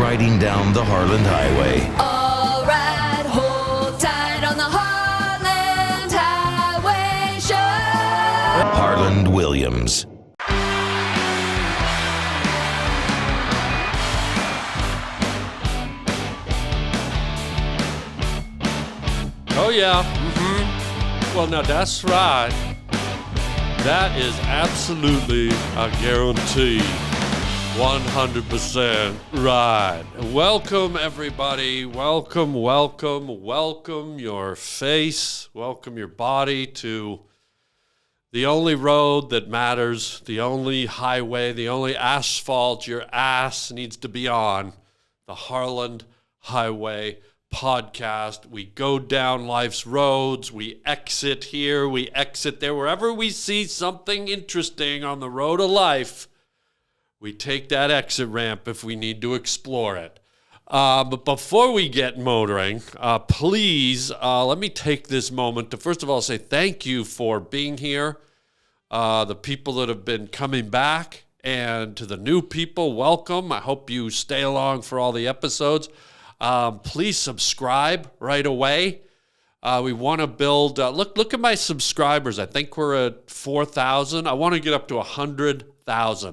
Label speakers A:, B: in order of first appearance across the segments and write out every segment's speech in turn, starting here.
A: riding down the Harland Highway.
B: All right, hold tight on the Harland Highway Show.
A: Harland Williams.
C: Oh, yeah. Well, now that's right. That is absolutely a guarantee. 100% right. Welcome, everybody. Welcome your face. Welcome your body to the only road that matters, the only highway, the only asphalt your ass needs to be on, the Harland Highway Podcast. We go down life's roads. We exit here. We exit there. Wherever we see something interesting on the road of life, we take that exit ramp if we need to explore it. But before we get motoring, please let me take this moment to first of all say thank you for being here. The people that have been coming back, and to the new people, welcome. I hope you stay along for all the episodes. Please subscribe right away. We want to build, look at my subscribers. I think we're at 4,000. I want to get up to 100,000.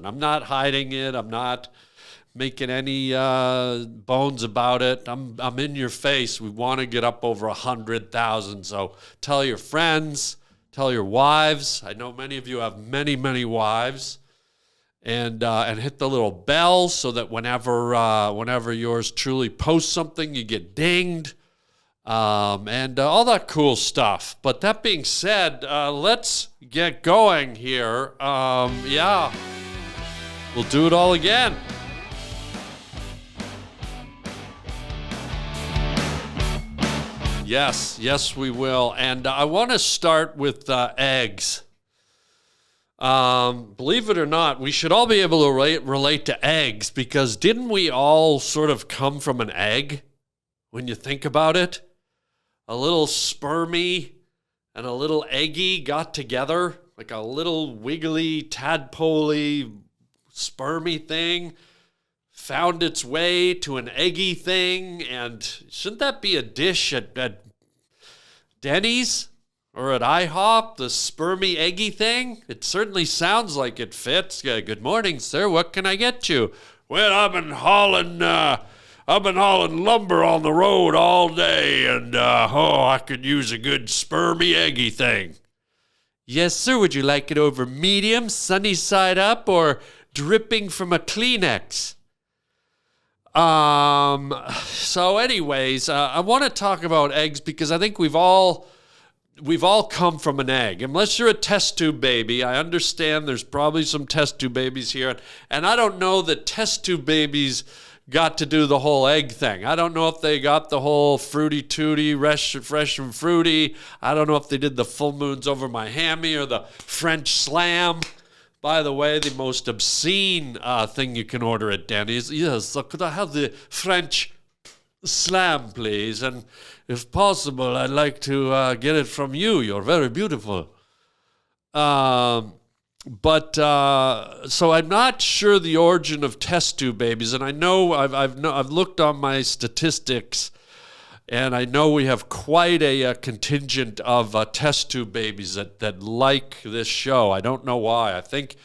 C: I'm not hiding it. I'm not making any bones about it. I'm in your face. We want to get up over 100,000. So tell your friends, tell your wives. I know many of you have many, many wives. And hit the little bell so that whenever yours truly posts something, you get dinged, and all that cool stuff. But that being said, let's get going here. Yeah, we'll do it all again. Yes, we will. And I want to start with eggs. Believe it or not, we should all be able to relate to eggs, because didn't we all sort of come from an egg when you think about it? A little spermy and a little eggy got together, like a little wiggly, tadpole-y, spermy thing, found its way to an eggy thing, and shouldn't that be a dish at Denny's? Or at IHOP, the spermy eggy thing? It certainly sounds like it fits. Good morning, sir. What can I get you? Well, I've been hauling lumber on the road all day, and I could use a good spermy eggy thing. Yes, sir. Would you like it over medium, sunny side up, or dripping from a Kleenex? So anyways, I want to talk about eggs because I think we've all come from an egg. Unless you're a test tube baby, I understand there's probably some test tube babies here. And I don't know that test tube babies got to do the whole egg thing. I don't know if they got the whole fruity tooty, fresh and fruity. I don't know if they did the full moons over my hammy or the French slam. By the way, the most obscene thing you can order at Denny's. Yes, so could I have the French slam, please? And if possible, I'd like to get it from you. You're very beautiful. So I'm not sure the origin of test tube babies, and I know I've looked on my statistics, and I know we have quite a contingent of test tube babies that like this show. I don't know why. I think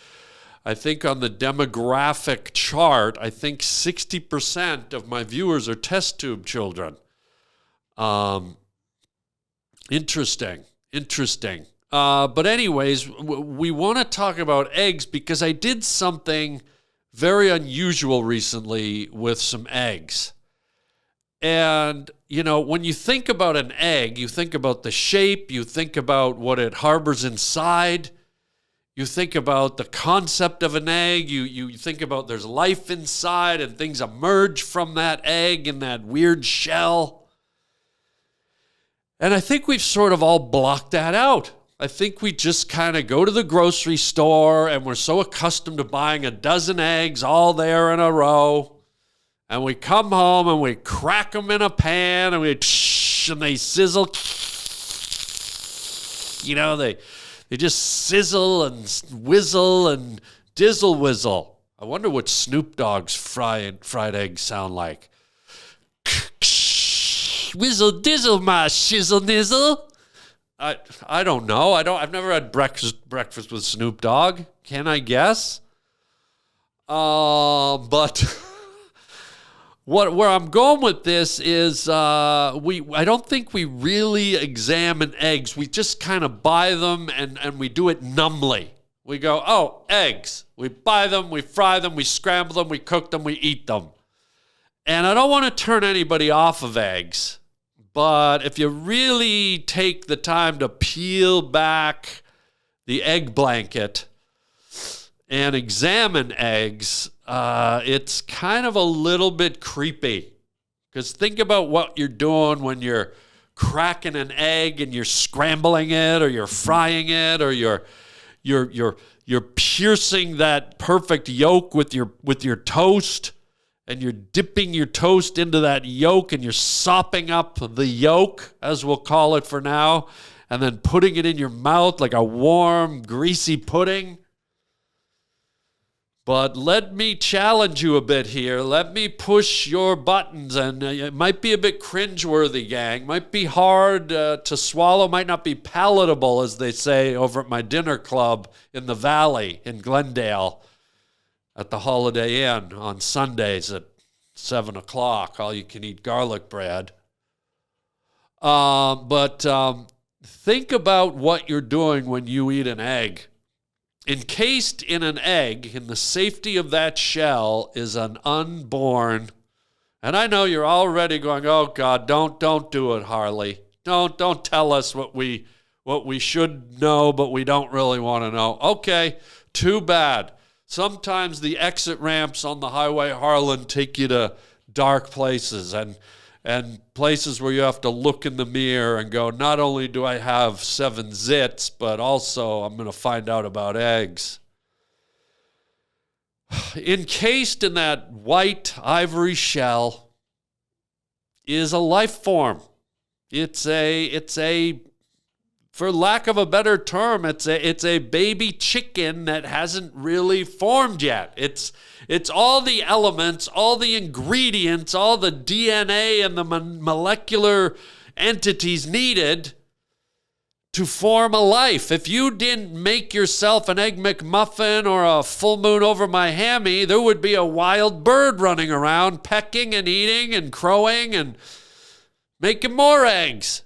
C: on the demographic chart, I think 60% of my viewers are test tube children. Interesting. But anyways, we want to talk about eggs because I did something very unusual recently with some eggs. And, when you think about an egg, you think about the shape, you think about what it harbors inside, you think about the concept of an egg, you think about there's life inside and things emerge from that egg in that weird shell. And I think we've sort of all blocked that out. I think we just kind of go to the grocery store and we're so accustomed to buying a dozen eggs all there in a row. And we come home and we crack them in a pan and they sizzle. They just sizzle and whizzle and dizzle whizzle. I wonder what Snoop Dogg's fried eggs sound like. Whizzle dizzle, my shizzle nizzle. I don't know. I've never had breakfast with Snoop Dogg. Can I guess? But where I'm going with this is I don't think we really examine eggs. We just kind of buy them and we do it numbly. We go, oh, eggs. We buy them, we fry them, we scramble them, we cook them, we eat them. And I don't want to turn anybody off of eggs. But if you really take the time to peel back the egg blanket and examine eggs, it's kind of a little bit creepy. Because think about what you're doing when you're cracking an egg and you're scrambling it, or you're frying it, or you're piercing that perfect yolk with your toast. And you're dipping your toast into that yolk and you're sopping up the yolk, as we'll call it for now, and then putting it in your mouth like a warm, greasy pudding. But let me challenge you a bit here. Let me push your buttons, and it might be a bit cringeworthy, gang. Might be hard to swallow, might not be palatable, as they say over at my dinner club in the Valley in Glendale, at the Holiday Inn on Sundays at 7 o'clock, all you can eat garlic bread. But think about what you're doing when you eat an egg. Encased in an egg, in the safety of that shell, is an unborn. And I know you're already going, oh God, don't do it, Harley. Don't tell us what we should know, but we don't really want to know. Okay, too bad. Sometimes the exit ramps on the highway Harland take you to dark places and places where you have to look in the mirror and go, not only do I have 7 zits, but also I'm going to find out about eggs. Encased in that white ivory shell is a life form. It's a for lack of a better term, it's a baby chicken that hasn't really formed yet. It's all the elements, all the ingredients, all the DNA and the molecular entities needed to form a life. If you didn't make yourself an Egg McMuffin or a full moon over my hammy, there would be a wild bird running around pecking and eating and crowing and making more eggs.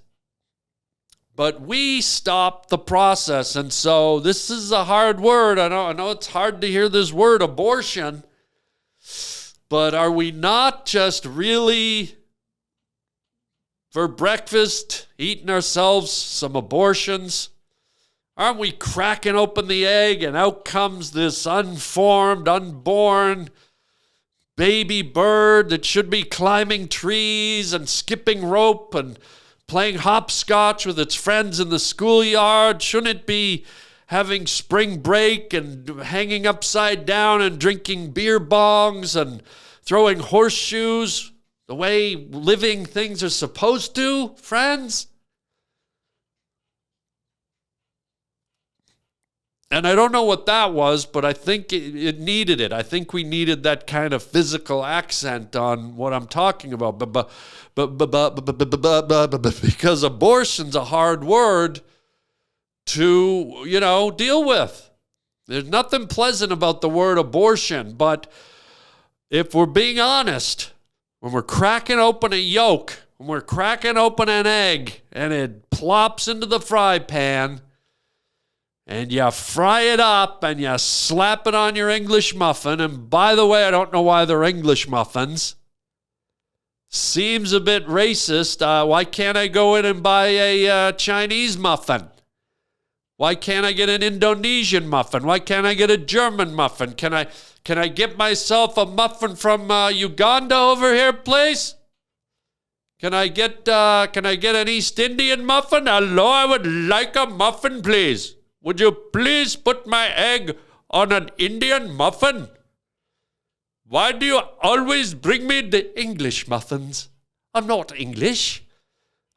C: But we stopped the process, and so this is a hard word. I know it's hard to hear this word, abortion, but are we not just really, for breakfast, eating ourselves some abortions? Aren't we cracking open the egg, and out comes this unformed, unborn baby bird that should be climbing trees and skipping rope and playing hopscotch with its friends in the schoolyard? Shouldn't it be having spring break and hanging upside down and drinking beer bongs and throwing horseshoes the way living things are supposed to, friends? And I don't know what that was, but I think it needed it. I think we needed that kind of physical accent on what I'm talking about. But because abortion's a hard word to, deal with. There's nothing pleasant about the word abortion, but if we're being honest, when we're cracking open a yolk, when we're cracking open an egg, and it plops into the fry pan, and you fry it up, and you slap it on your English muffin, and by the way, I don't know why they're English muffins. Seems a bit racist. Why can't I go in and buy a Chinese muffin? Why can't I get an Indonesian muffin? Why can't I get a German muffin? Can I get myself a muffin from Uganda over here, please? Can I get an East Indian muffin? Hello, I would like a muffin, please. Would you please put my egg on an Indian muffin? Why do you always bring me the English muffins? I'm not English.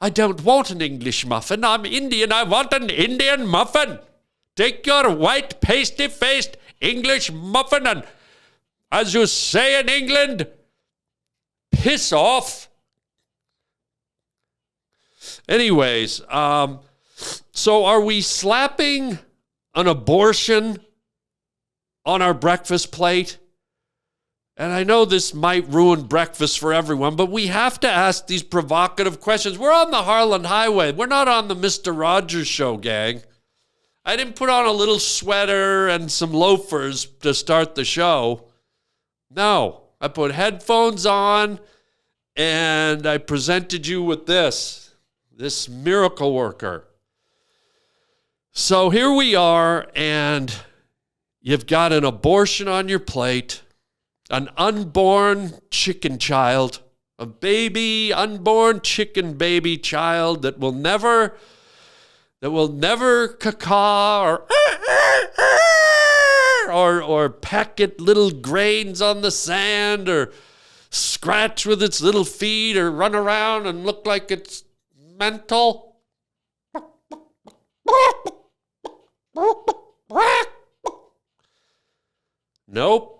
C: I don't want an English muffin. I'm Indian. I want an Indian muffin. Take your white, pasty-faced English muffin and as you say in England, piss off. Anyways, so are we slapping an abortion on our breakfast plate? And I know this might ruin breakfast for everyone, but we have to ask these provocative questions. We're on the Harland Highway. We're not on the Mr. Rogers Show, gang. I didn't put on a little sweater and some loafers to start the show. No, I put headphones on and I presented you with this miracle worker. So here we are, and you've got an abortion on your plate, an unborn chicken child, a baby, unborn chicken baby child that will never caw or peck at little grains on the sand or scratch with its little feet or run around and look like it's mental. Nope.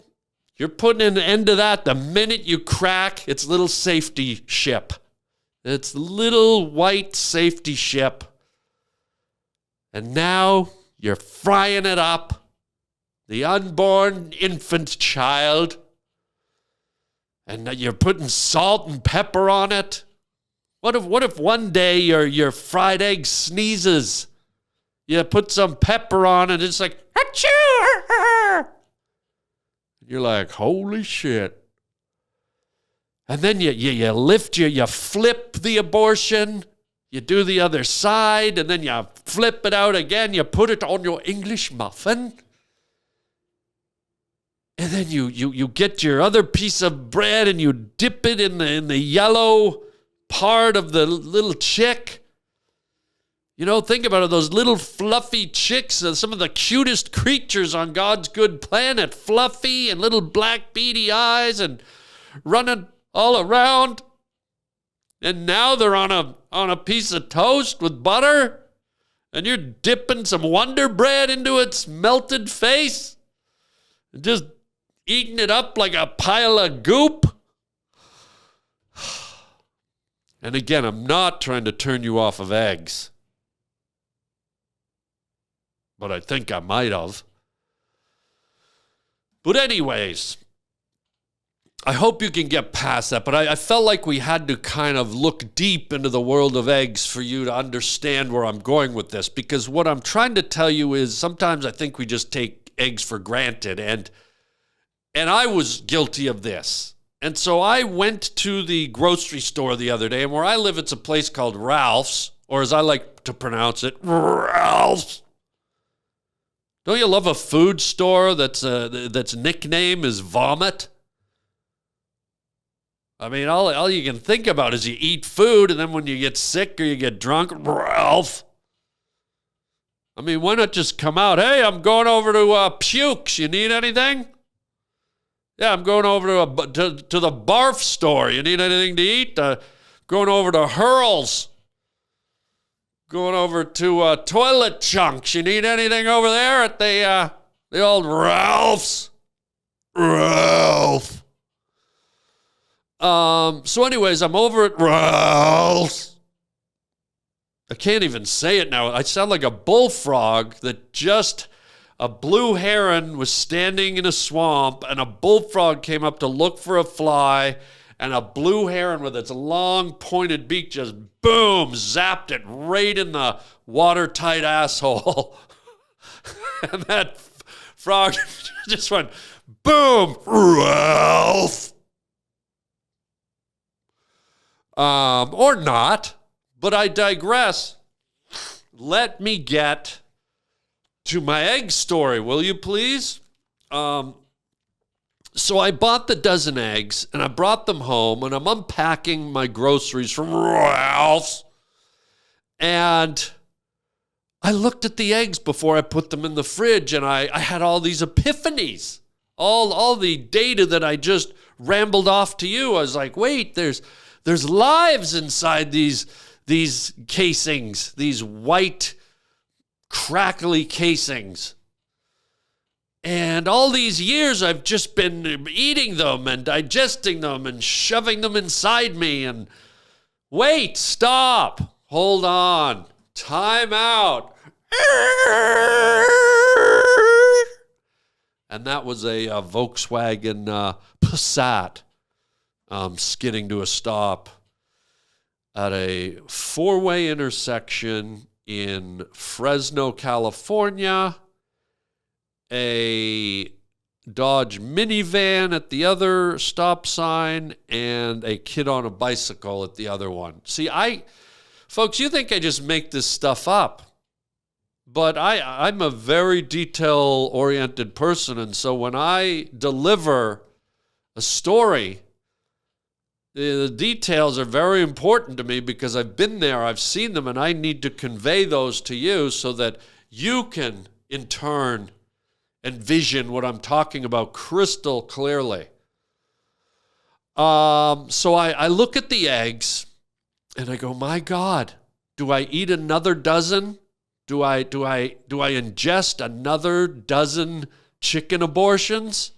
C: You're putting an end to that the minute you crack its little safety ship. Its little white safety ship. And now you're frying it up. The unborn infant child. And you're putting salt and pepper on it. What if one day your fried egg sneezes? You put some pepper on it, it's like, achoo! You're like, holy shit. And then you flip the abortion, you do the other side, and then you flip it out again, you put it on your English muffin. And then you get your other piece of bread and you dip it in the yellow part of the little chick. You know, think about it, those little fluffy chicks, some of the cutest creatures on God's good planet, fluffy and little black beady eyes and running all around. And now they're on a piece of toast with butter, and you're dipping some Wonder Bread into its melted face, and just eating it up like a pile of goop. And again, I'm not trying to turn you off of eggs, but I think I might have. But anyways, I hope you can get past that. But I felt like we had to kind of look deep into the world of eggs for you to understand where I'm going with this. Because what I'm trying to tell you is sometimes I think we just take eggs for granted. And I was guilty of this. And so I went to the grocery store the other day. And where I live, it's a place called Ralph's. Or as I like to pronounce it, Ralph's. Don't you love a food store that's nickname is vomit? I mean, all you can think about is you eat food, and then when you get sick or you get drunk, Ralph. I mean, why not just come out? Hey, I'm going over to Pukes. You need anything? Yeah, I'm going over to the barf store. You need anything to eat? Going over to Hurl's. Going over to Toilet Chunks. You need anything over there at the old Ralph's? Ralph. So anyways, I'm over at Ralph's. I can't even say it now. I sound like a bullfrog that just a blue heron was standing in a swamp and a bullfrog came up to look for a fly, and a blue heron with its long pointed beak just boom, zapped it right in the watertight asshole. And that frog just went boom, Ralph. Or not, but I digress. Let me get to my egg story, will you please? So I bought the dozen eggs, and I brought them home, and I'm unpacking my groceries from Ralph's, and I looked at the eggs before I put them in the fridge, and I had all these epiphanies, all the data that I just rambled off to you. I was like, wait, there's lives inside these casings, these white, crackly casings. And all these years I've just been eating them and digesting them and shoving them inside me. And wait, stop, hold on, time out. And that was a Volkswagen Passat skidding to a stop at a four-way intersection in Fresno, California. A Dodge minivan at the other stop sign, and a kid on a bicycle at the other one. See, folks, you think I just make this stuff up, but I'm a very detail-oriented person, and so when I deliver a story, the details are very important to me because I've been there, I've seen them, and I need to convey those to you so that you can, in turn, envision what I'm talking about crystal clearly. So I look at the eggs and I go, my God, do I eat another dozen? Do I ingest another dozen chicken abortions?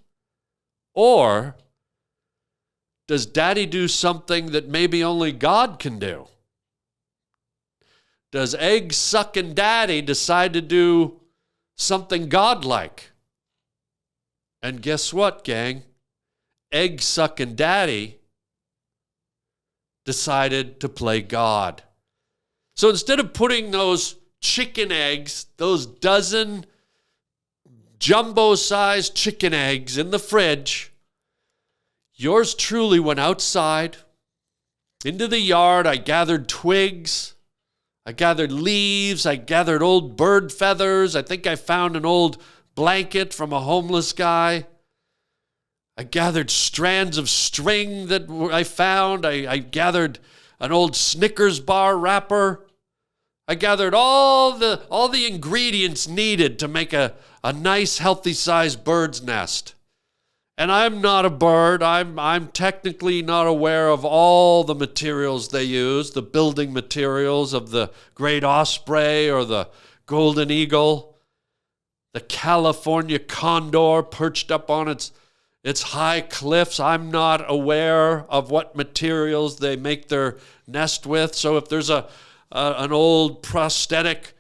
C: Or does Daddy do something that maybe only God can do? Does egg-sucking Daddy decide to do something godlike? And guess what, gang? Egg-sucking Daddy decided to play God. So instead of putting those chicken eggs, those dozen jumbo-sized chicken eggs in the fridge, yours truly went outside into the yard. I gathered twigs. I gathered leaves. I gathered old bird feathers. I think I found an old blanket from a homeless guy. I gathered strands of string that I found. I gathered an old Snickers bar wrapper. I gathered all the ingredients needed to make a nice, healthy-sized bird's nest. And I'm not a bird. I'm technically not aware of all the materials they use, the building materials of the great osprey or the golden eagle. The California condor perched up on its high cliffs. I'm not aware of what materials they make their nest with. So if there's an old prosthetic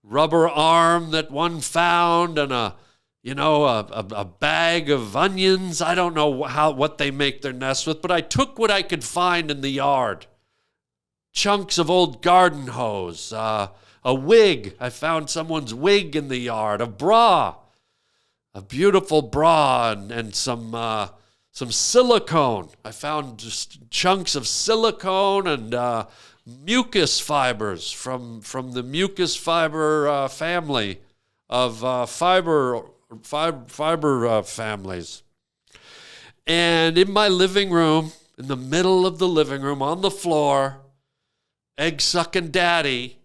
C: rubber arm that one found and a bag of onions, I don't know what they make their nest with, but I took what I could find in the yard. Chunks of old garden hose, a wig. I found someone's wig in the yard. A bra. A beautiful bra and some silicone. I found just chunks of silicone and mucus fibers from the mucus fiber family of fiber families. And in my living room, in the middle of the living room, on the floor, egg-sucking Daddy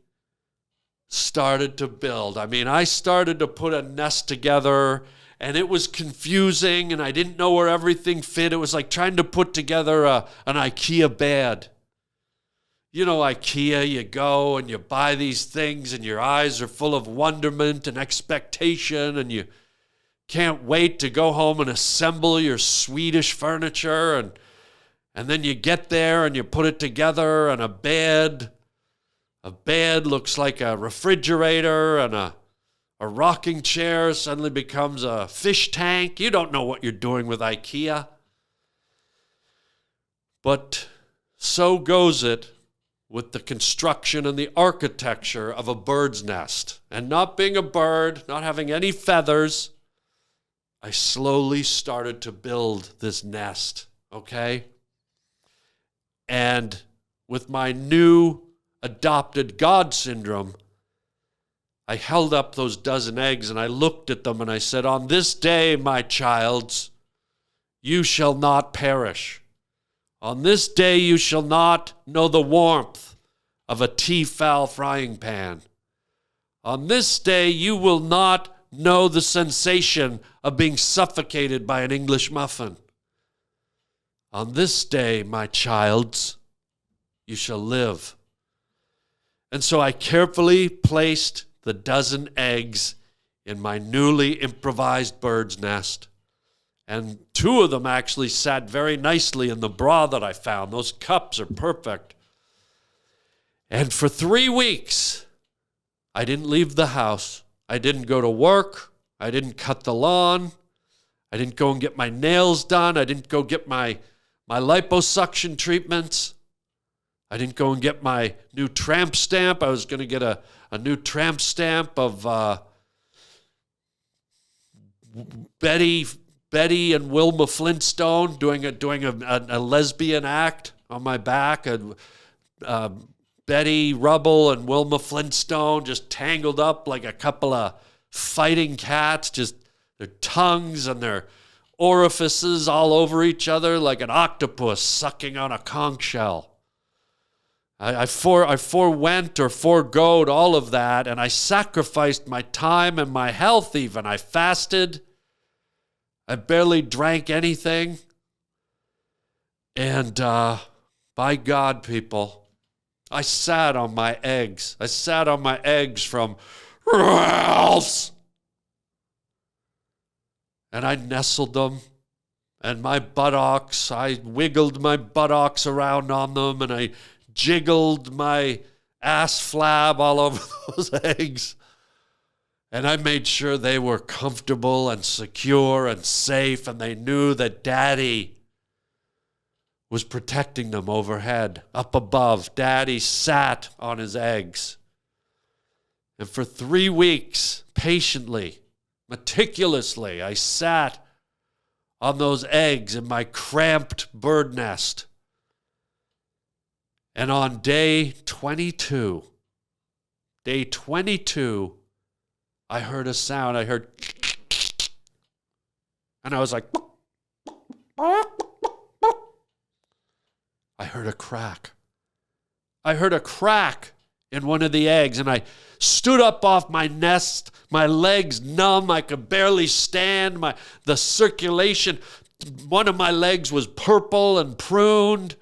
C: started to build. I mean, I started to put a nest together, and it was confusing, and I didn't know where everything fit. It was like trying to put together an IKEA bed. You know, IKEA, you go and you buy these things, and your eyes are full of wonderment and expectation, and you can't wait to go home and assemble your Swedish furniture, and then you get there and you put it together, and a bed looks like a refrigerator, and a rocking chair suddenly becomes a fish tank. You don't know what you're doing with IKEA. But so goes it with the construction and the architecture of a bird's nest. And not being a bird, not having any feathers, I slowly started to build this nest, okay? And with my new adopted God syndrome, I held up those dozen eggs and I looked at them and I said, on this day, my childs, you shall not perish. On this day, you shall not know the warmth of a tea-fowl frying pan. On this day, you will not know the sensation of being suffocated by an English muffin. On this day, my childs, you shall live. And so I carefully placed the dozen eggs in my newly improvised bird's nest. And 2 of them actually sat very nicely in the bra that I found. Those cups are perfect. And for 3 weeks, I didn't leave the house. I didn't go to work. I didn't cut the lawn. I didn't go and get my nails done. I didn't go get my liposuction treatments. I didn't go and get my new tramp stamp. I was going to get a new tramp stamp of Betty and Wilma Flintstone doing a lesbian act on my back. And Betty Rubble and Wilma Flintstone just tangled up like a couple of fighting cats, just their tongues and their orifices all over each other like an octopus sucking on a conch shell. I forewent or foregoed all of that, and I sacrificed my time and my health even. I fasted. I barely drank anything. And by God, people, I sat on my eggs. I sat on my eggs from Ralph's. And I nestled them. And my buttocks, I wiggled my buttocks around on them, and I jiggled my ass flab all over those eggs. And I made sure they were comfortable and secure and safe, and they knew that Daddy was protecting them overhead. Up above, Daddy sat on his eggs. And for 3 weeks, patiently, meticulously, I sat on those eggs in my cramped bird nest. And on day 22, I heard a sound. I heard, and I was like, I heard a crack. I heard a crack in one of the eggs, and I stood up off my nest, my legs numb. I could barely stand. The circulation, one of my legs was purple and pruned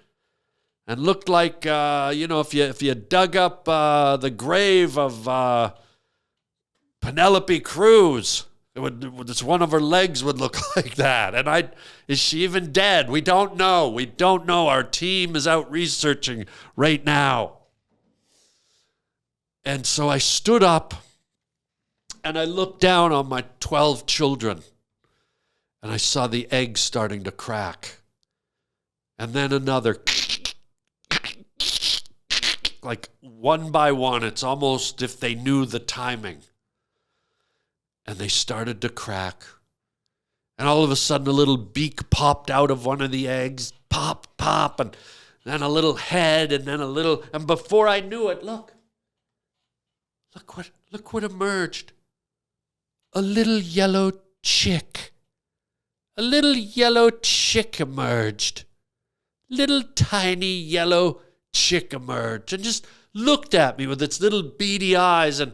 C: and looked like, if you dug up the grave of Penelope Cruz, one of her legs would look like that. And is she even dead? We don't know. We don't know. Our team is out researching right now. And so I stood up and I looked down on my 12 children and I saw the eggs starting to crack. And then another, like one by one. It's almost if they knew the timing. And they started to crack. And all of a sudden, a little beak popped out of one of the eggs. Pop, pop, and then a little head, and then a little... And before I knew it, look what emerged. A little yellow chick. A little yellow chick emerged. Little tiny yellow chick emerged and just looked at me with its little beady eyes, and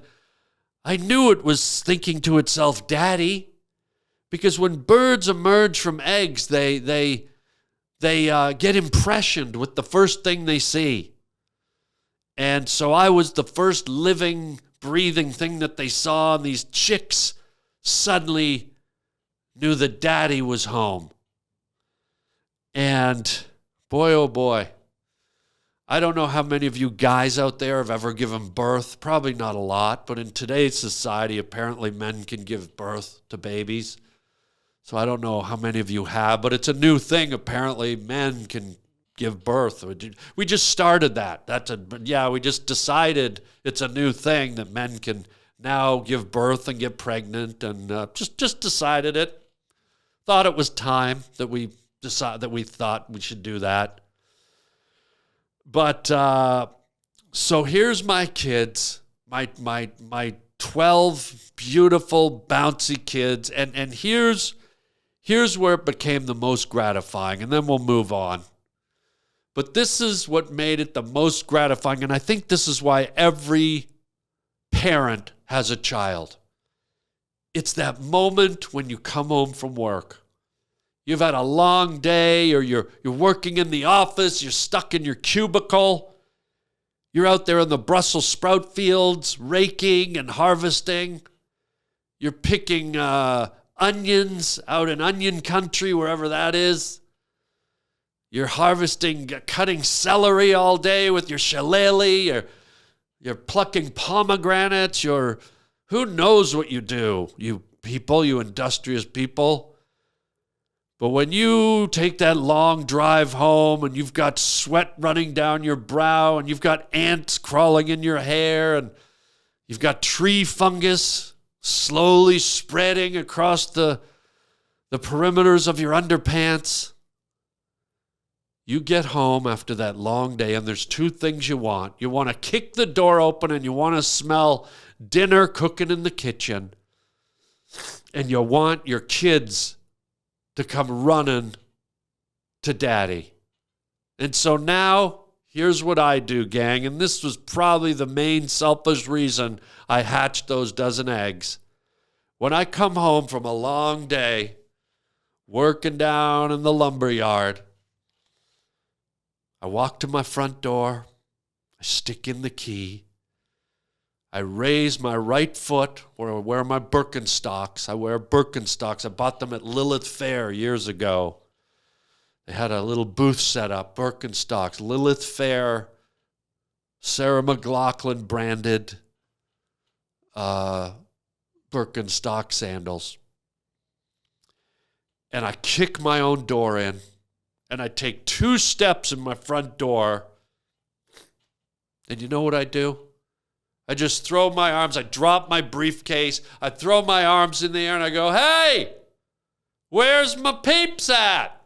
C: I knew it was thinking to itself, Daddy, because when birds emerge from eggs, they get impressioned with the first thing they see. And so I was the first living, breathing thing that they saw, and these chicks suddenly knew that Daddy was home. And boy, oh boy, I don't know how many of you guys out there have ever given birth. Probably not a lot, but in today's society, apparently men can give birth to babies. So I don't know how many of you have, but it's a new thing. Apparently, men can give birth. We just started that. We just decided it's a new thing that men can now give birth and get pregnant, and just decided it. Thought it was time that we thought we should do that. But so here's my kids, my 12 beautiful, bouncy kids, and here's where it became the most gratifying, and then we'll move on. But this is what made it the most gratifying, and I think this is why every parent has a child. It's that moment when you come home from work. You've had a long day, or you're working in the office, you're stuck in your cubicle, you're out there in the Brussels sprout fields raking and harvesting, You're picking onions out in onion country, wherever that is. You're cutting celery all day with your shillelagh. You're plucking pomegranates. Who knows what you do, you people, you industrious people. But when you take that long drive home and you've got sweat running down your brow and you've got ants crawling in your hair and you've got tree fungus slowly spreading across the perimeters of your underpants, you get home after that long day and there's two things you want. You want to kick the door open and you want to smell dinner cooking in the kitchen. And you want your kids to come running to daddy. And so now, here's what I do, gang. And this was probably the main selfish reason I hatched those dozen eggs. When I come home from a long day, working down in the lumber yard, I walk to my front door, I stick in the key, I raise my right foot where I wear my Birkenstocks. I wear Birkenstocks. I bought them at Lilith Fair years ago. They had a little booth set up, Birkenstocks, Lilith Fair, Sarah McLachlan branded Birkenstock sandals. And I kick my own door in, and I take 2 steps in my front door, and you know what I do? I just throw my arms, I drop my briefcase, I throw my arms in the air and I go, hey, where's my peeps at?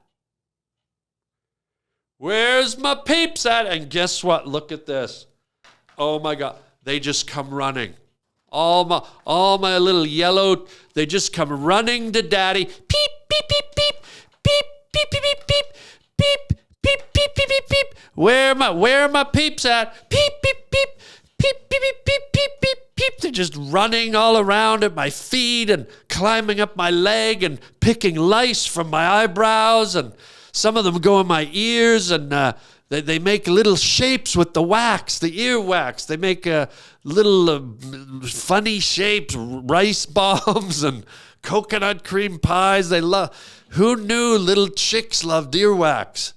C: Where's my peeps at? And guess what? Look at this. Oh my God. They just come running. All my little yellow, they just come running to daddy. Peep, beep, beep, beep, beep, beep, beep, beep, beep, beep, beep, beep, beep, beep, beep. Where are my peeps at? Peep, beep, beep. Peep, beep, beep, beep, beep, beep, beep. They're just running all around at my feet and climbing up my leg and picking lice from my eyebrows. And some of them go in my ears and they make little shapes with the wax, the ear wax. They make little funny shapes, rice bombs and coconut cream pies. They love. Who knew little chicks loved earwax?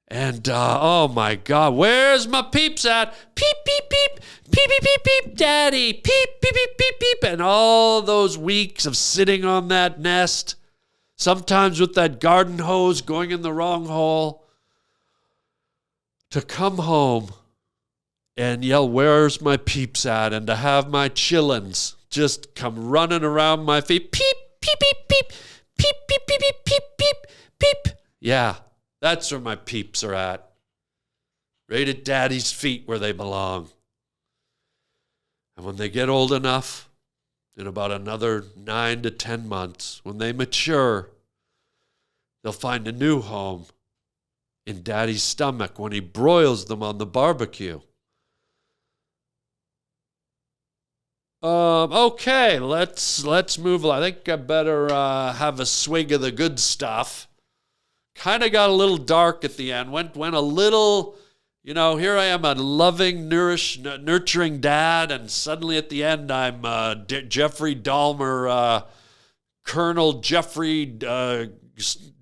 C: And, oh my God, where's my peeps at? Peep, beep, beep, beep, beep, beep, beep, daddy, peep, beep, beep, beep, beep. And all those weeks of sitting on that nest, sometimes with that garden hose going in the wrong hole, to come home and yell, where's my peeps at? And to have my chillins just come running around my feet. Peep, beep, beep, beep, beep, beep, beep, beep, beep, beep, beep. Yeah. That's where my peeps are at. Right at daddy's feet where they belong. And when they get old enough, in about another 9 to 10 months, when they mature, they'll find a new home in daddy's stomach when he broils them on the barbecue. Okay, let's move along. I think I better have a swig of the good stuff. Kind of got a little dark at the end. Went a little, here I am, a loving, nurturing dad, and suddenly at the end I'm Jeffrey Dahmer, Colonel Jeffrey Dahmer,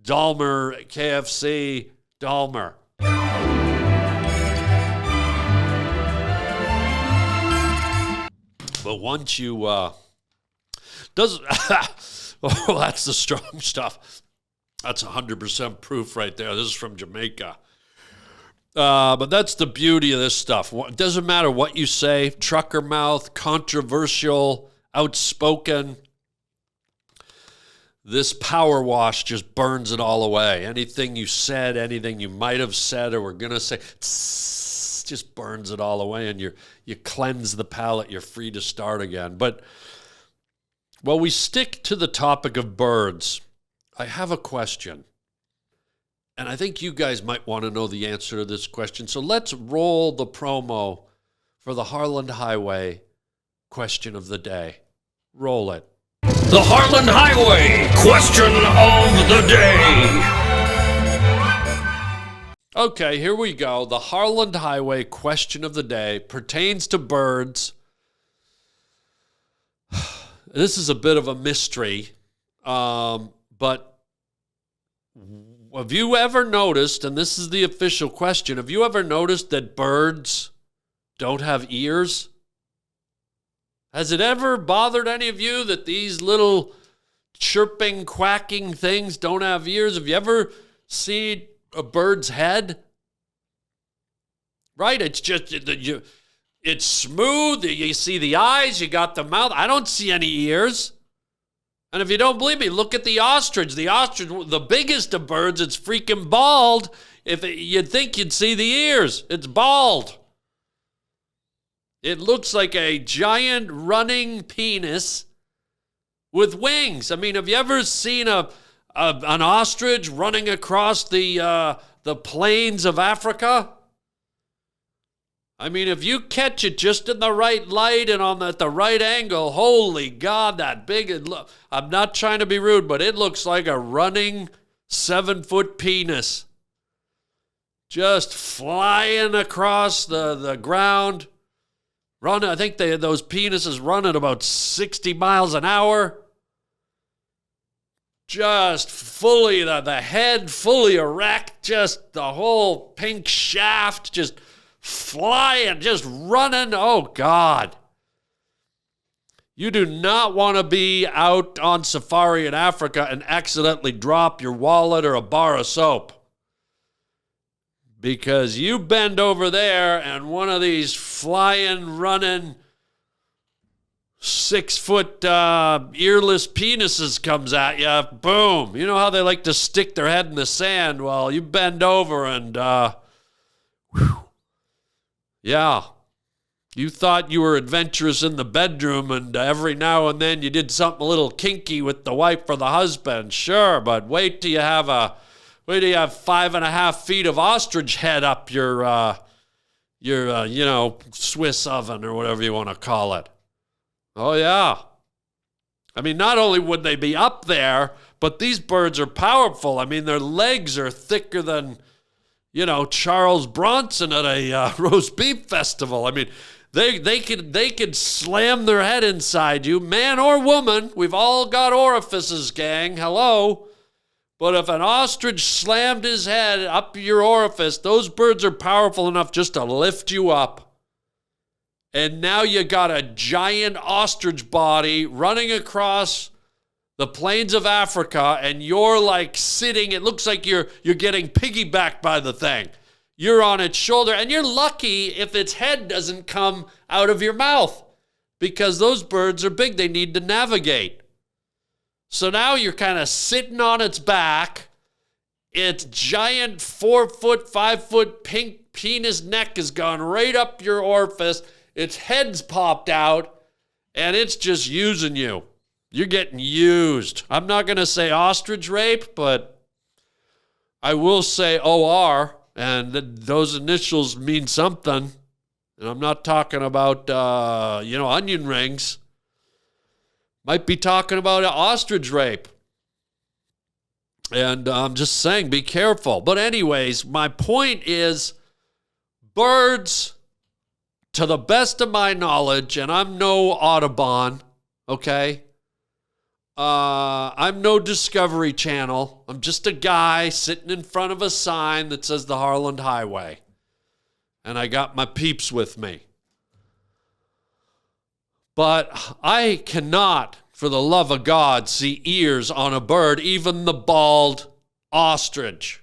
C: KFC Dahmer. But once you oh, that's the strong stuff. That's 100% proof right there. This is from Jamaica. But that's the beauty of this stuff. It doesn't matter what you say, trucker mouth, controversial, outspoken. This power wash just burns it all away. Anything you said, anything you might have said or were going to say, just burns it all away, and you cleanse the palate. You're free to start again. But while we stick to the topic of birds, I have a question, and I think you guys might want to know the answer to this question. So let's roll the promo for the Harland Highway question of the day. Roll it.
D: The Harland Highway question of the day.
C: Okay, here we go. The Harland Highway question of the day pertains to birds. this is a bit of a mystery, but have you ever noticed, and this is the official question, have you ever noticed that birds don't have ears? Has it ever bothered any of you that these little chirping, quacking things don't have ears? Have you ever seen a bird's head? Right? It's just, it's smooth. You see the eyes, you got the mouth. I don't see any ears. And if you don't believe me, look at the ostrich. The ostrich, the biggest of birds, it's freaking bald. You'd think you'd see the ears. It's bald. It looks like a giant running penis with wings. I mean, have you ever seen an ostrich running across the plains of Africa? I mean, if you catch it just in the right light and at the right angle, holy God, that big. I'm not trying to be rude, but it looks like a running 7-foot penis. Just flying across the ground. I think those penises run at about 60 miles an hour. Just fully, the head fully erect, just the whole pink shaft, just flying, just running. Oh, God. You do not want to be out on safari in Africa and accidentally drop your wallet or a bar of soap. Because you bend over there and one of these flying, running, 6-foot earless penises comes at you. Boom. You know how they like to stick their head in the sand? Well, you bend over and, yeah. You thought you were adventurous in the bedroom and every now and then you did something a little kinky with the wife or the husband. Sure, but wait till you have 5.5 feet of ostrich head up your Swiss oven or whatever you want to call it. Oh, yeah. I mean, not only would they be up there, but these birds are powerful. I mean, their legs are thicker than, Charles Bronson at a roast beef festival. I mean, they could slam their head inside you, man or woman. We've all got orifices, gang. Hello. But if an ostrich slammed his head up your orifice, those birds are powerful enough just to lift you up. And now you got a giant ostrich body running across the plains of Africa, and you're like sitting. It looks like you're getting piggybacked by the thing. You're on its shoulder, and you're lucky if its head doesn't come out of your mouth because those birds are big. They need to navigate. So now you're kind of sitting on its back. Its giant 4-foot, 5-foot pink penis neck has gone right up your orifice. Its head's popped out, and it's just using you. You're getting used. I'm not going to say ostrich rape, but I will say OR, and those initials mean something. And I'm not talking about, onion rings. Might be talking about ostrich rape. And I'm just saying, be careful. But anyways, my point is birds, to the best of my knowledge, and I'm no Audubon, okay? I'm no Discovery Channel. I'm just a guy sitting in front of a sign that says the Harland Highway. And I got my peeps with me. But I cannot, for the love of God, see ears on a bird, even the bald ostrich.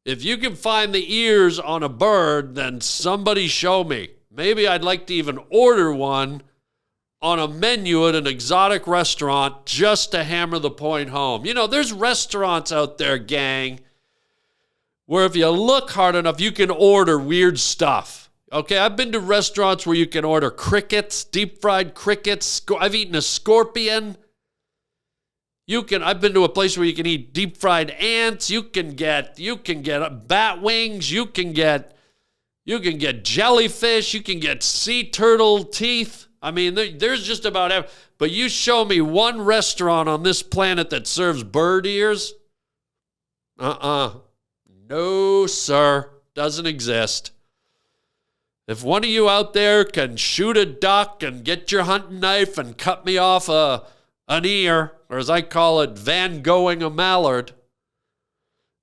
C: If you can find the ears on a bird, then somebody show me. Maybe I'd like to even order one on a menu at an exotic restaurant just to hammer the point home. There's restaurants out there, gang, where if you look hard enough, you can order weird stuff. Okay, I've been to restaurants where you can order crickets, deep-fried crickets. I've eaten a scorpion. I've been to a place where you can eat deep-fried ants. You can get bat wings. You can get jellyfish. You can get sea turtle teeth. I mean, there's just about everything. But you show me one restaurant on this planet that serves bird ears? No, sir. Doesn't exist. If one of you out there can shoot a duck and get your hunting knife and cut me off an ear, or as I call it, Van Goghing a mallard,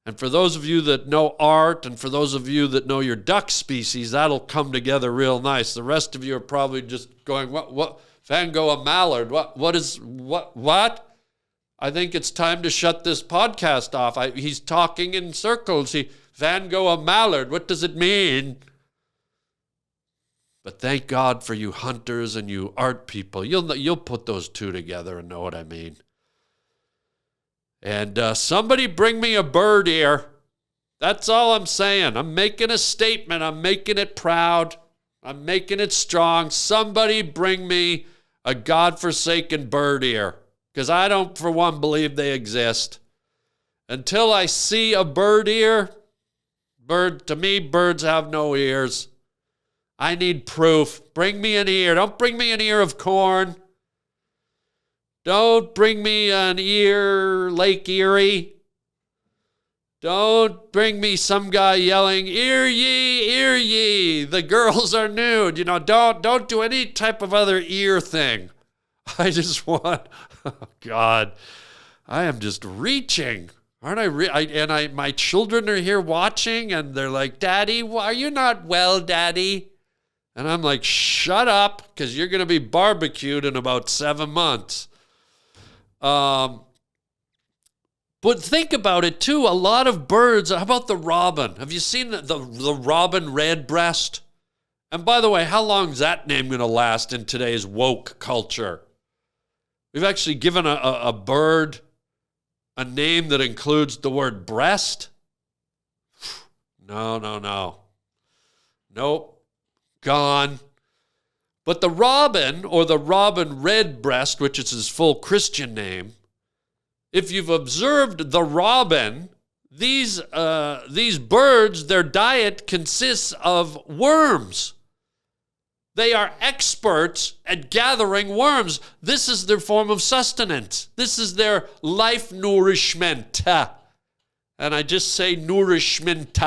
C: and for those of you that know art and for those of you that know your duck species, that'll come together real nice. The rest of you are probably just going, what, Van Gogh a mallard? What? I think it's time to shut this podcast off. He's talking in circles. Van Gogh a mallard, what does it mean? But thank God for you hunters and you art people. You'll put those two together and know what I mean. And somebody bring me a bird ear. That's all I'm saying. I'm making a statement. I'm making it proud. I'm making it strong. Somebody bring me a godforsaken bird ear. Because I don't, for one, believe they exist. Until I see a bird ear, to me, birds have no ears. I need proof. Bring me an ear. Don't bring me an ear of corn. Don't bring me an ear, Lake Erie. Don't bring me some guy yelling, ear ye, the girls are nude. Don't do any type of other ear thing. I just want, oh God, I am just reaching. Aren't I? My children are here watching and they're like, Daddy, are you not well, Daddy? And I'm like, shut up, because you're going to be barbecued in about 7 months. But think about it, too. A lot of birds, how about the robin? Have you seen the robin redbreast? And by the way, how long is that name going to last in today's woke culture? We've actually given a bird a name that includes the word breast? No. Nope. Gone. But the robin, or the robin redbreast, which is his full Christian name, if you've observed the robin, these birds, their diet consists of worms. They are experts at gathering worms. This is their form of sustenance. This is their life nourishment. And I just say nourishment.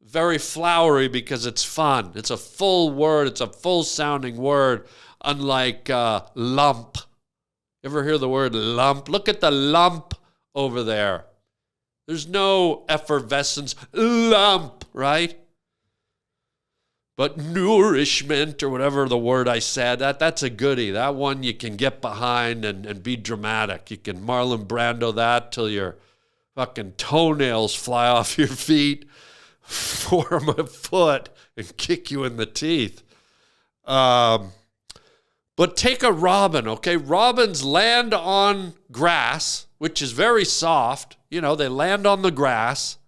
C: Very flowery because it's fun. It's a full word. It's a full-sounding word, unlike lump. Ever hear the word lump? Look at the lump over there. There's no effervescence. Lump, right? But nourishment, or whatever the word I said, that's a goodie. That one you can get behind and be dramatic. You can Marlon Brando that till your fucking toenails fly off your feet, form a foot, and kick you in the teeth. But take a robin, okay? Robins land on grass, which is very soft. They land on the grass.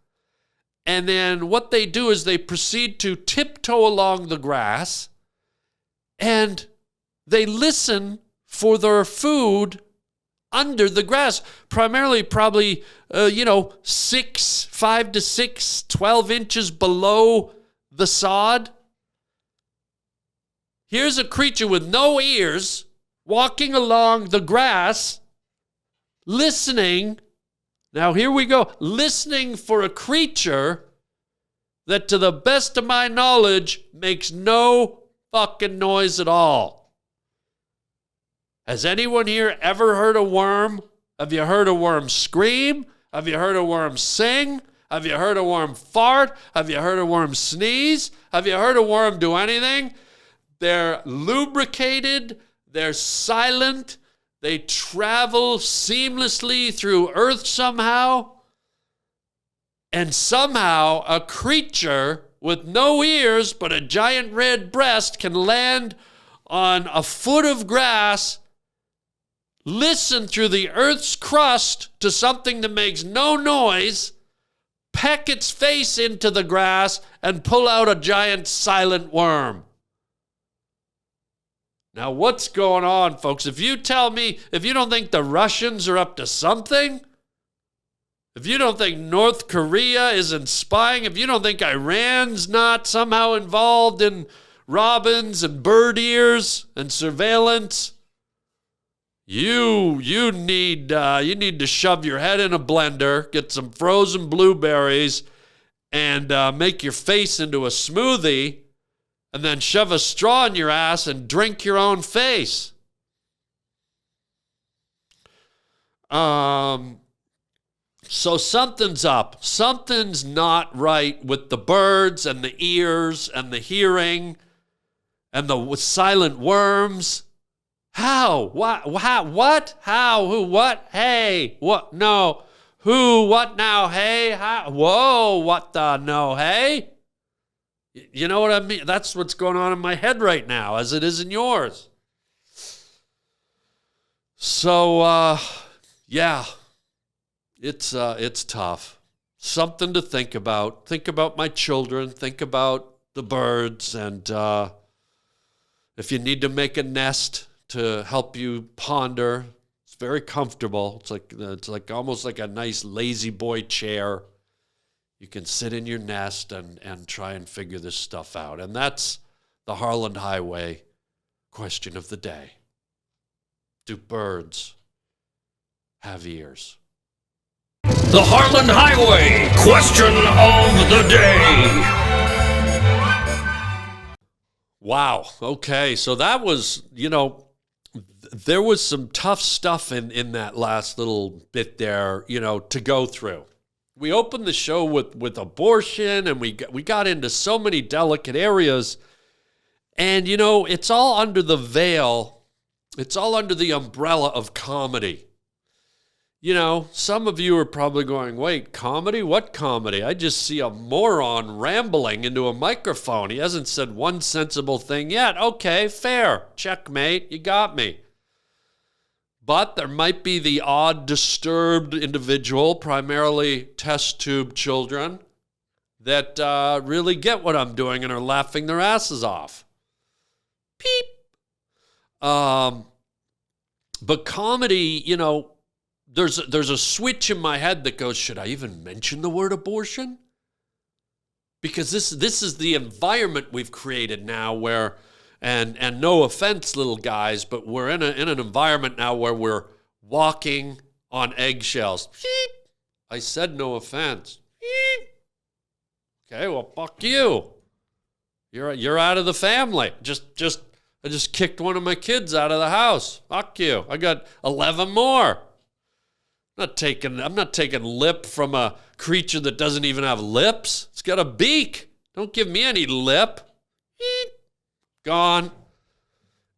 C: And then what they do is they proceed to tiptoe along the grass, and they listen for their food under the grass, primarily probably, 5 to 6, 12 inches below the sod. Here's a creature with no ears walking along the grass, listening. Now, here we go. Listening for a creature that, to the best of my knowledge, makes no fucking noise at all. Has anyone here ever heard a worm? Have you heard a worm scream? Have you heard a worm sing? Have you heard a worm fart? Have you heard a worm sneeze? Have you heard a worm do anything? They're lubricated. They're silent. They travel seamlessly through Earth somehow. And somehow a creature with no ears but a giant red breast can land on a foot of grass, listen through the Earth's crust to something that makes no noise, peck its face into the grass, and pull out a giant silent worm. Now, what's going on, folks? If you don't think the Russians are up to something, if you don't think North Korea isn't spying, if you don't think Iran's not somehow involved in robins and bird ears and surveillance, you need to shove your head in a blender, get some frozen blueberries, and make your face into a smoothie, and then shove a straw in your ass and drink your own face. So something's up. Something's not right with the birds and the ears and the hearing and the silent worms. How? What? How? What? How? Who? What? Hey? What? No. Who? What now? Hey? How? Whoa. What the? No. Hey? You know what I mean? That's what's going on in my head right now, as it is in yours. So, yeah. It's tough. Something to think about. Think about my children. Think about the birds. And if you need to make a nest to help you ponder, it's very comfortable. It's like almost like a nice lazy boy chair. You can sit in your nest and try and figure this stuff out. And that's the Harland Highway question of the day. Do birds have ears?
D: The Harland Highway question of the day.
C: Wow. Okay. So that was, there was some tough stuff in that last little bit there, to go through. We opened the show with abortion, and we got into so many delicate areas. And, it's all under the veil. It's all under the umbrella of comedy. Some of you are probably going, wait, comedy? What comedy? I just see a moron rambling into a microphone. He hasn't said one sensible thing yet. Okay, fair. Checkmate. You got me. But there might be the odd, disturbed individual, primarily test tube children, that really get what I'm doing and are laughing their asses off. Peep. But comedy, there's a switch in my head that goes, should I even mention the word abortion? Because this is the environment we've created now where, and no offense, little guys, but we're in an environment now where we're walking on eggshells. Beep. I said no offense. Beep. Okay, well, fuck you. You're out of the family. I just kicked one of my kids out of the house. Fuck you. I got 11 more. I'm not taking lip from a creature that doesn't even have lips. It's got a beak. Don't give me any lip. Beep. Gone.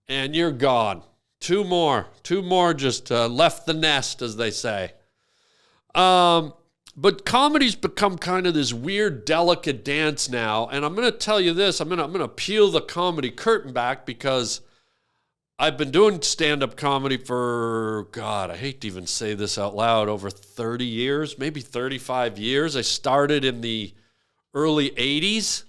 C: And you're gone. Two more just left the nest, as they say. But comedy's become kind of this weird, delicate dance now. And I'm going to tell you this. I'm going to peel the comedy curtain back because I've been doing stand-up comedy for, God, I hate to even say this out loud, over 30 years, maybe 35 years. I started in the early 80s,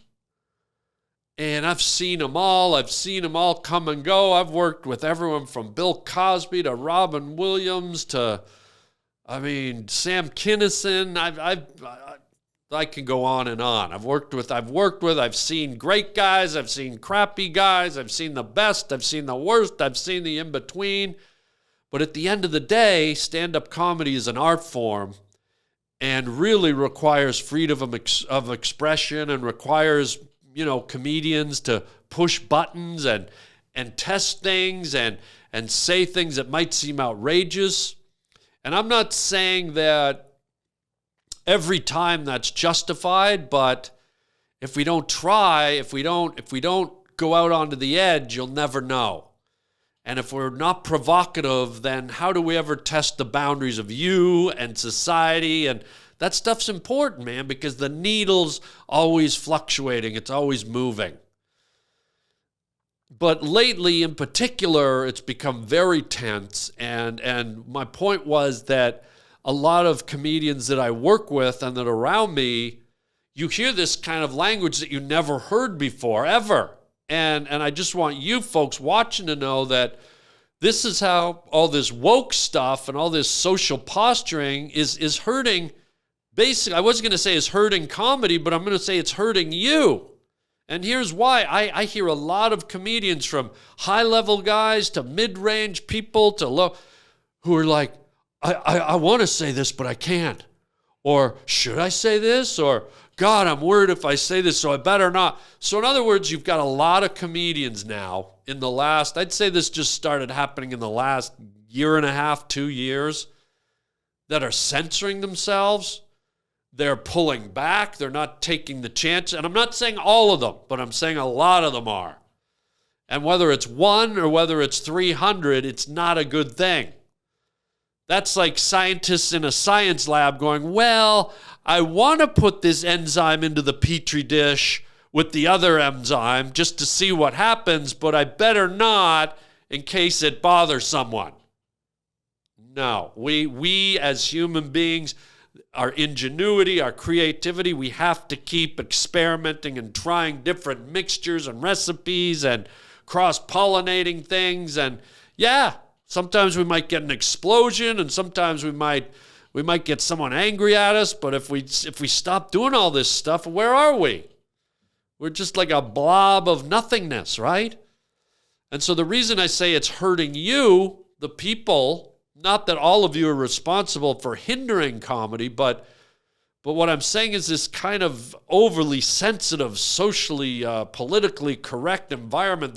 C: and I've seen them all. I've seen them all come and go. I've worked with everyone from Bill Cosby to Robin Williams to, Sam Kinison. I can go on and on. I've seen great guys, I've seen crappy guys, I've seen the best, I've seen the worst, I've seen the in-between. But at the end of the day, stand-up comedy is an art form and really requires freedom of expression and requires, comedians to push buttons and test things and say things that might seem outrageous. And I'm not saying that every time that's justified, but if we don't try, if we don't go out onto the edge, you'll never know. And if we're not provocative, then how do we ever test the boundaries of you and society? And that stuff's important, man, because the needle's always fluctuating. It's always moving. But lately, in particular, it's become very tense. And my point was that a lot of comedians that I work with and that are around me, you hear this kind of language that you never heard before, ever. And I just want you folks watching to know that this is how all this woke stuff and all this social posturing is hurting. Basically, I wasn't going to say it's hurting comedy, but I'm going to say it's hurting you. And here's why. I hear a lot of comedians, from high-level guys to mid-range people to low, who are like, I want to say this, but I can't. Or should I say this? Or God, I'm worried if I say this, so I better not. So in other words, you've got a lot of comedians now in the last, I'd say this just started happening in the last year and a half, 2 years, that are censoring themselves. They're pulling back. They're not taking the chance. And I'm not saying all of them, but I'm saying a lot of them are. And whether it's 1 or whether it's 300, it's not a good thing. That's like scientists in a science lab going, well, I want to put this enzyme into the petri dish with the other enzyme just to see what happens, but I better not in case it bothers someone. No, we as human beings, our ingenuity, our creativity, we have to keep experimenting and trying different mixtures and recipes and cross-pollinating things. And yeah, sometimes we might get an explosion, and sometimes we might get someone angry at us. But if we stop doing all this stuff, where are we? We're just like a blob of nothingness, right? And so the reason I say it's hurting you, the people, not that all of you are responsible for hindering comedy, but what I'm saying is this kind of overly sensitive, socially, politically correct environment,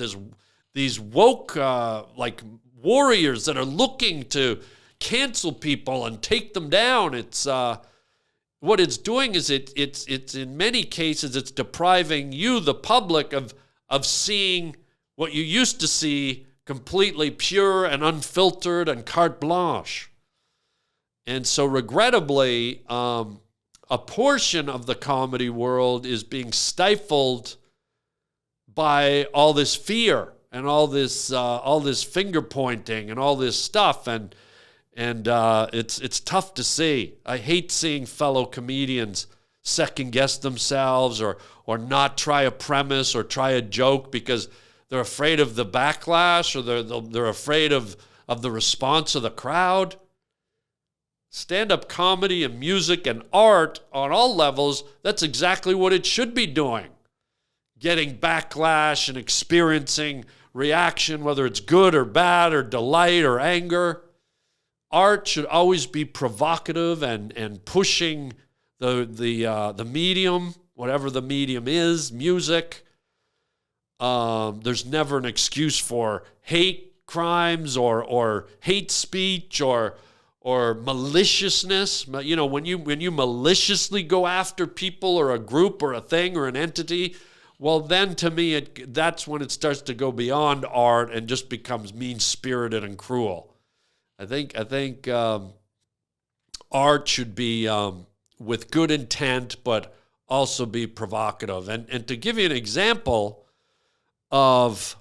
C: these woke, like warriors that are looking to cancel people and take them down. It's what it's doing is it's in many cases it's depriving you, the public, of seeing what you used to see completely pure and unfiltered and carte blanche. And so regrettably, a portion of the comedy world is being stifled by all this fear and all this finger pointing and all this stuff, and it's tough to see. I hate seeing fellow comedians second guess themselves or not try a premise or try a joke because they're afraid of the backlash or they're afraid of the response of the crowd. Stand-up comedy and music and art on all levels, that's exactly what it should be doing. Getting backlash and experiencing reaction, whether it's good or bad or delight or anger. Art should always be provocative and pushing the medium, whatever the medium is, music. There's never an excuse for hate crimes or hate speech or maliciousness. You know, when you maliciously go after people or a group or a thing or an entity, well, then to me, that's when it starts to go beyond art and just becomes mean-spirited and cruel. I think art should be with good intent, but also be provocative. And to give you an example of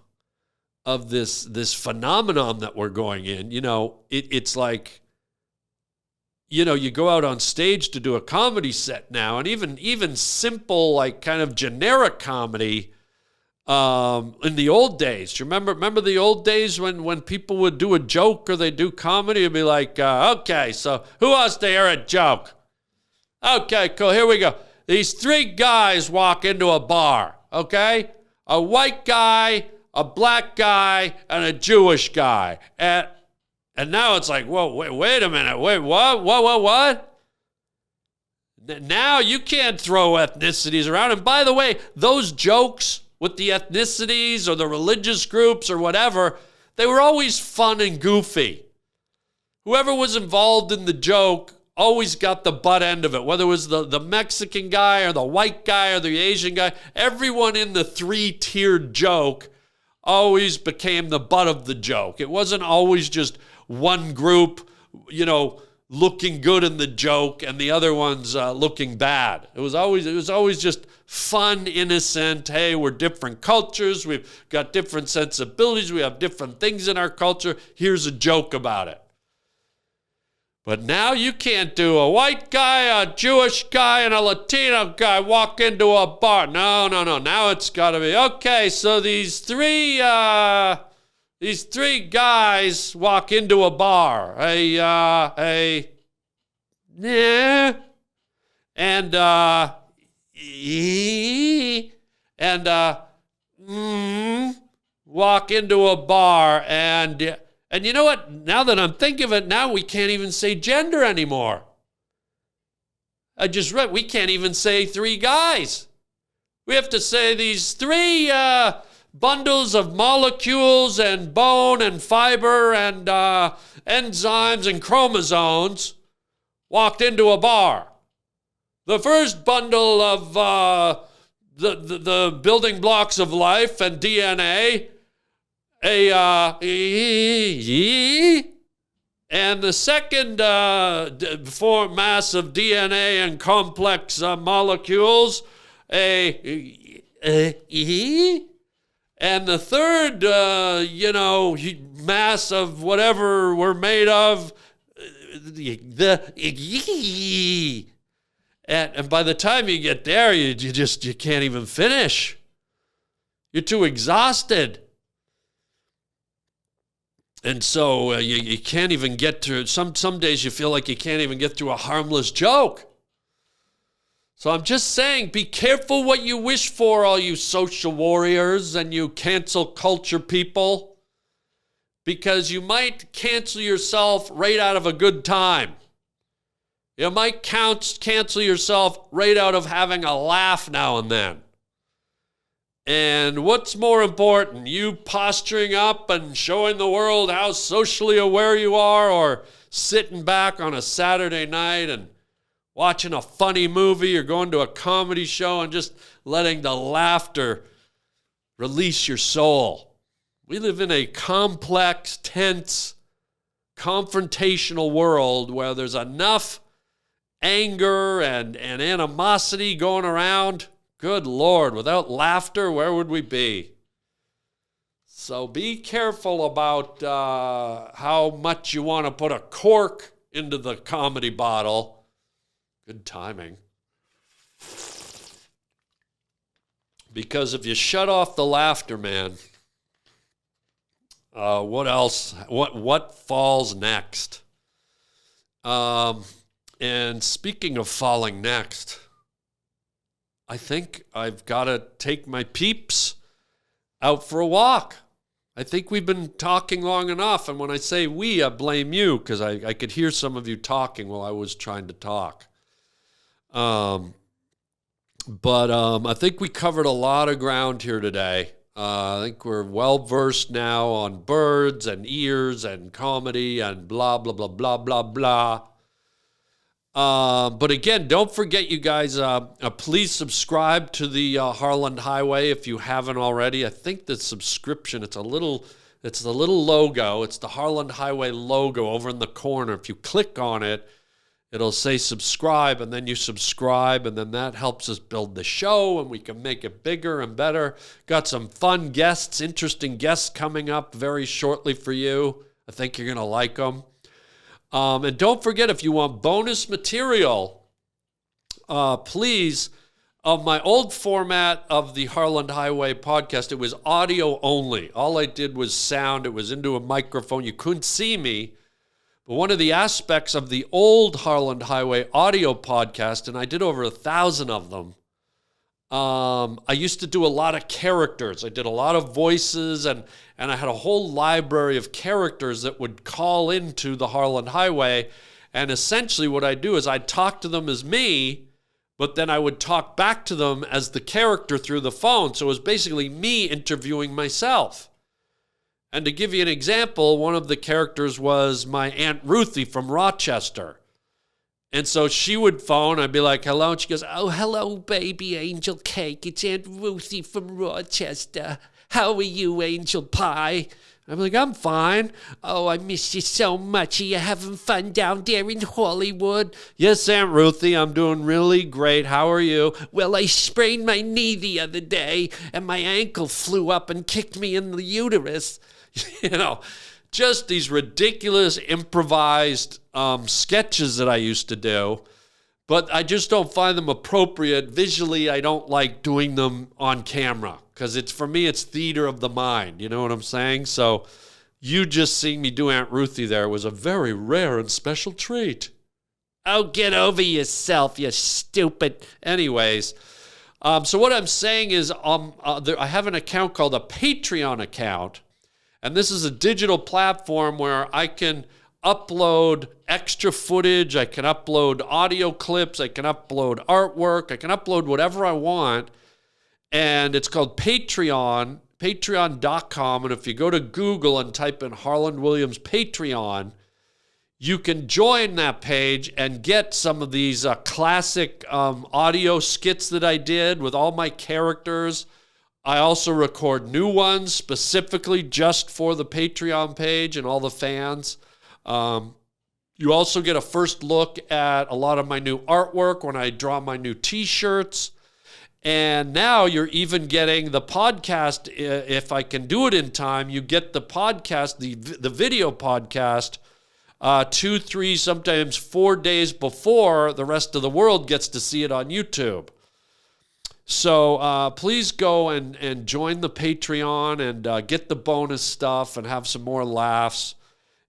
C: this phenomenon that we're going in, you know, it's like, you know, you go out on stage to do a comedy set now, and even simple, like kind of generic comedy in the old days. Do you remember the old days when people would do a joke or they do comedy? It'd be like, okay, so who wants to hear a joke? Okay, cool, here we go. These 3 guys walk into a bar, okay? A white guy, a black guy, and a Jewish guy. And now it's like, whoa, wait a minute. Wait, what? Now you can't throw ethnicities around. And by the way, those jokes with the ethnicities or the religious groups or whatever, they were always fun and goofy. Whoever was involved in the joke always got the butt end of it, whether it was the Mexican guy or the white guy or the Asian guy. Everyone in the 3-tiered joke always became the butt of the joke. It wasn't always just one group, you know, looking good in the joke and the other ones looking bad. It was always just fun, innocent. Hey, we're different cultures. We've got different sensibilities. We have different things in our culture. Here's a joke about it. But now you can't do a white guy, a Jewish guy, and a Latino guy walk into a bar. No. Now it's got to be, okay, so these three guys walk into a bar. Walk into a bar and you know what? Now that I'm thinking of it, now we can't even say gender anymore. I just read, we can't even say 3 guys. We have to say these 3 bundles of molecules and bone and fiber and enzymes and chromosomes walked into a bar. The first bundle of the building blocks of life and DNA, and the second mass of DNA and complex molecules, and the third, mass of whatever we're made of, and by the time you get there, you can't even finish. You're too exhausted. And so you can't even get through, some days you feel like you can't even get through a harmless joke. So I'm just saying, be careful what you wish for, all you social warriors and you cancel culture people, because you might cancel yourself right out of a good time. You might cancel yourself right out of having a laugh now and then. And what's more important, you posturing up and showing the world how socially aware you are, or sitting back on a Saturday night and watching a funny movie or going to a comedy show and just letting the laughter release your soul? We live in a complex, tense, confrontational world where there's enough anger and animosity going around. Good Lord, without laughter, where would we be? So be careful about how much you want to put a cork into the comedy bottle. Good timing. Because if you shut off the laughter, man, what else? What falls next? And speaking of falling next, I think I've got to take my peeps out for a walk. I think we've been talking long enough. And when I say we, I blame you, because I could hear some of you talking while I was trying to talk. But I think we covered a lot of ground here today. I think we're well-versed now on birds and ears and comedy and blah, blah, blah, blah, blah, blah. But again, don't forget, you guys, please subscribe to the Harland Highway if you haven't already. I think the subscription, it's the little logo. It's the Harland Highway logo over in the corner. If you click on it, it'll say subscribe, and then you subscribe, and then that helps us build the show, and we can make it bigger and better. Got some fun guests, interesting guests coming up very shortly for you. I think you're going to like them. And don't forget, if you want bonus material, please, of my old format of the Harland Highway podcast, it was audio only. All I did was sound. It was into a microphone. You couldn't see me. But one of the aspects of the old Harland Highway audio podcast, and I did over 1,000 of them, I used to do a lot of characters. I did a lot of voices, and I had a whole library of characters that would call into the Harland Highway. And essentially what I do is I'd talk to them as me, but then I would talk back to them as the character through the phone. So it was basically me interviewing myself. And to give you an example, one of the characters was my Aunt Ruthie from Rochester. And so she would phone, I'd be like, hello, and she goes, oh, hello, baby angel cake. It's Aunt Ruthie from Rochester. How are you, angel pie? I'm like, I'm fine. Oh, I miss you so much. Are you having fun down there in Hollywood? Yes, Aunt Ruthie, I'm doing really great. How are you? Well, I sprained my knee the other day, and my ankle flew up and kicked me in the uterus. You know, just these ridiculous improvised sketches that I used to do, but I just don't find them appropriate. Visually, I don't like doing them on camera, because for me, it's theater of the mind. You know what I'm saying? So you just seeing me do Aunt Ruthie there was a very rare and special treat. Oh, get over yourself, you stupid. Anyways, so what I'm saying is I have an account called a Patreon account. And this is a digital platform where I can upload extra footage. I can upload audio clips. I can upload artwork. I can upload whatever I want. And it's called Patreon, patreon.com. And if you go to Google and type in Harland Williams Patreon, you can join that page and get some of these classic audio skits that I did with all my characters. I also record new ones specifically just for the Patreon page and all the fans. You also get a first look at a lot of my new artwork when I draw my new t-shirts. And now you're even getting the podcast. If I can do it in time, you get the podcast, the video podcast, 2, 3, sometimes 4 days before the rest of the world gets to see it on YouTube. So please go and join the Patreon and get the bonus stuff and have some more laughs.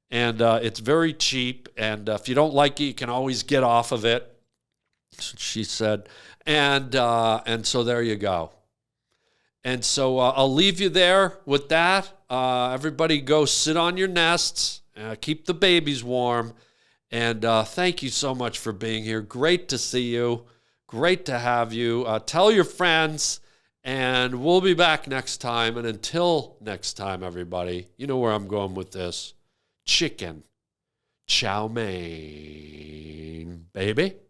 C: And it's very cheap. And if you don't like it, you can always get off of it, she said. And so there you go. And so I'll leave you there with that. Everybody go sit on your nests. Keep the babies warm. And thank you so much for being here. Great to see you. Great to have you. Tell your friends. And we'll be back next time. And until next time, everybody, you know where I'm going with this. Chicken. Chow mein, baby.